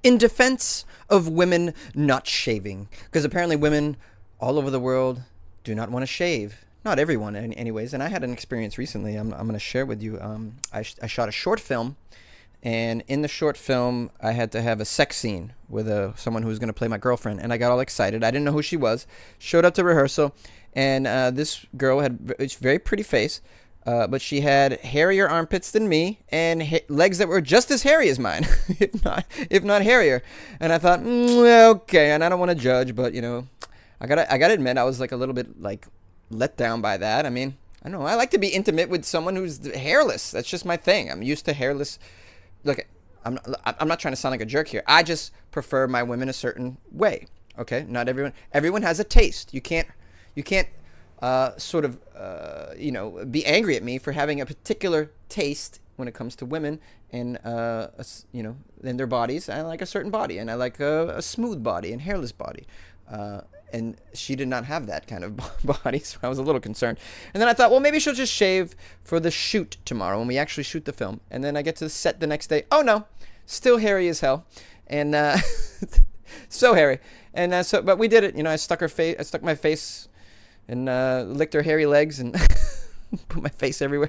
in defense of women not shaving, because apparently women all over the world do not want to shave. Not everyone, anyways. And I had an experience recently. I'm going to share with you. I shot a short film, and in the short film, I had to have a sex scene with someone who was going to play my girlfriend, and I got all excited. I didn't know who she was. Showed up to rehearsal, and this girl had a very pretty face. But she had hairier armpits than me and legs that were just as hairy as mine, if not hairier. And I thought, okay, and I don't want to judge, but I gotta admit, I was like a little bit like let down by that. I mean, I don't know. I like to be intimate with someone who's hairless. That's just my thing. I'm used to hairless. Look, I'm not trying to sound like a jerk here. I just prefer my women a certain way. Okay, not everyone has a taste. You can't sort of be angry at me for having a particular taste when it comes to women and in their bodies. I like a certain body, and I like a smooth body and hairless body. And she did not have that kind of body, so I was a little concerned. And then I thought, well, maybe she'll just shave for the shoot tomorrow when we actually shoot the film. And then I get to the set the next day. Oh no, still hairy as hell, and so hairy. And but we did it. I stuck my face and licked her hairy legs and put my face everywhere.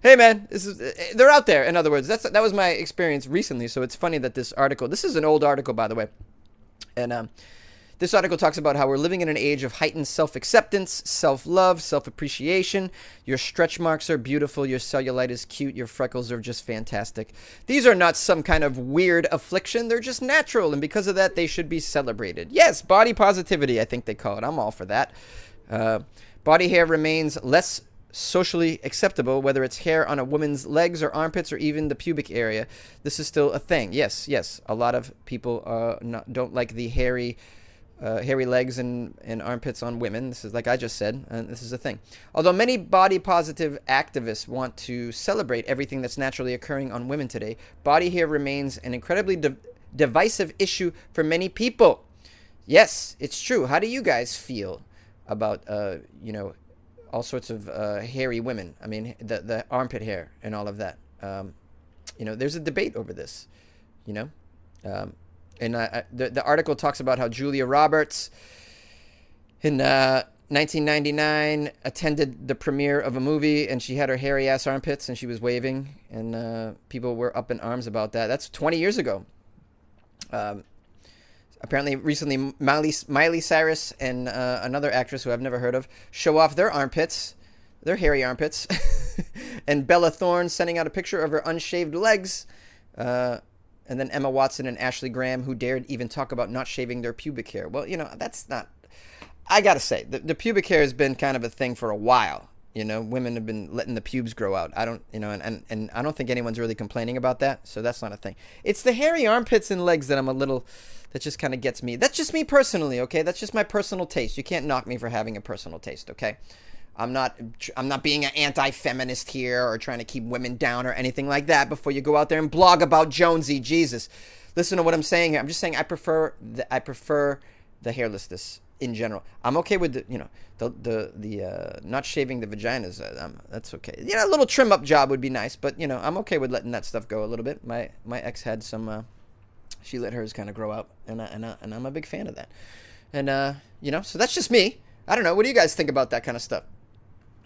Hey man, they're out there. In other words, that was my experience recently. So it's funny that this is an old article, by the way, and this article talks about how we're living in an age of heightened self-acceptance, self-love, self-appreciation. Your stretch marks are beautiful. Your cellulite is cute. Your freckles are just fantastic. These are not some kind of weird affliction. They're just natural, and because of that, they should be celebrated. Yes, body positivity, I think they call it. I'm all for that. Body hair remains less socially acceptable, whether it's hair on a woman's legs or armpits or even the pubic area. This is still a thing. Yes. A lot of people don't like the hairy legs and armpits on women. This is like I just said, and this is a thing. Although many body positive activists want to celebrate everything that's naturally occurring on women today, body hair remains an incredibly divisive issue for many people. Yes, it's true. How do you guys feel about all sorts of hairy women? I mean, the armpit hair and all of that. There's a debate over this. And the article talks about how Julia Roberts in 1999 attended the premiere of a movie, and she had her hairy ass armpits and she was waving, and people were up in arms about that. That's 20 years ago. Apparently, recently, Miley Cyrus and another actress who I've never heard of show off their armpits, their hairy armpits, and Bella Thorne sending out a picture of her unshaved legs. And then Emma Watson and Ashley Graham, who dared even talk about not shaving their pubic hair. Well, that's not... I gotta say, the pubic hair has been kind of a thing for a while. Women have been letting the pubes grow out. I don't, and I don't think anyone's really complaining about that, so that's not a thing. It's the hairy armpits and legs that just kind of gets me. That's just me personally, okay? That's just my personal taste. You can't knock me for having a personal taste, okay? I'm not being an anti-feminist here or trying to keep women down or anything like that before you go out there and blog about Jonesy. Jesus. Listen to what I'm saying here. I'm just saying I prefer the hairlessness in general. I'm okay with the not shaving the vaginas. That's okay. A little trim up job would be nice, but I'm okay with letting that stuff go a little bit. My ex had some she let hers kind of grow out, and I'm a big fan of that. And so that's just me. I don't know. What do you guys think about that kind of stuff?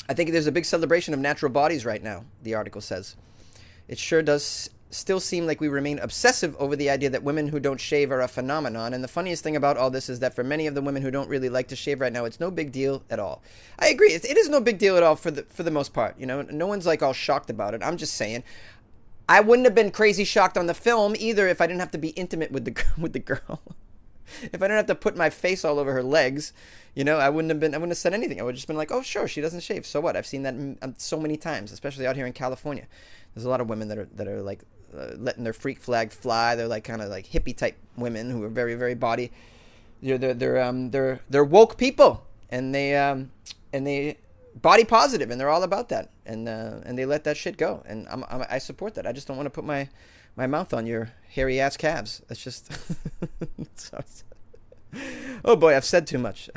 I think there's a big celebration of natural bodies right now, the article says. It sure does still seem like we remain obsessive over the idea that women who don't shave are a phenomenon. And the funniest thing about all this is that for many of the women who don't really like to shave right now, it's no big deal at all. I agree. It is no big deal at all for the most part. No one's like all shocked about it. I'm just saying, I wouldn't have been crazy shocked on the film either if I didn't have to be intimate with the girl. If I didn't have to put my face all over her legs, I wouldn't have said anything. I would have just been like, oh, sure, she doesn't shave. So what? I've seen that so many times, especially out here in California. There's a lot of women that are like letting their freak flag fly. They're like kind of like hippie type women who are very, very body. They're woke people, and they body positive, and they're all about that, and they let that shit go, and I support that. I just don't want to put my mouth on your hairy ass calves. That's just... Oh boy, I've said too much.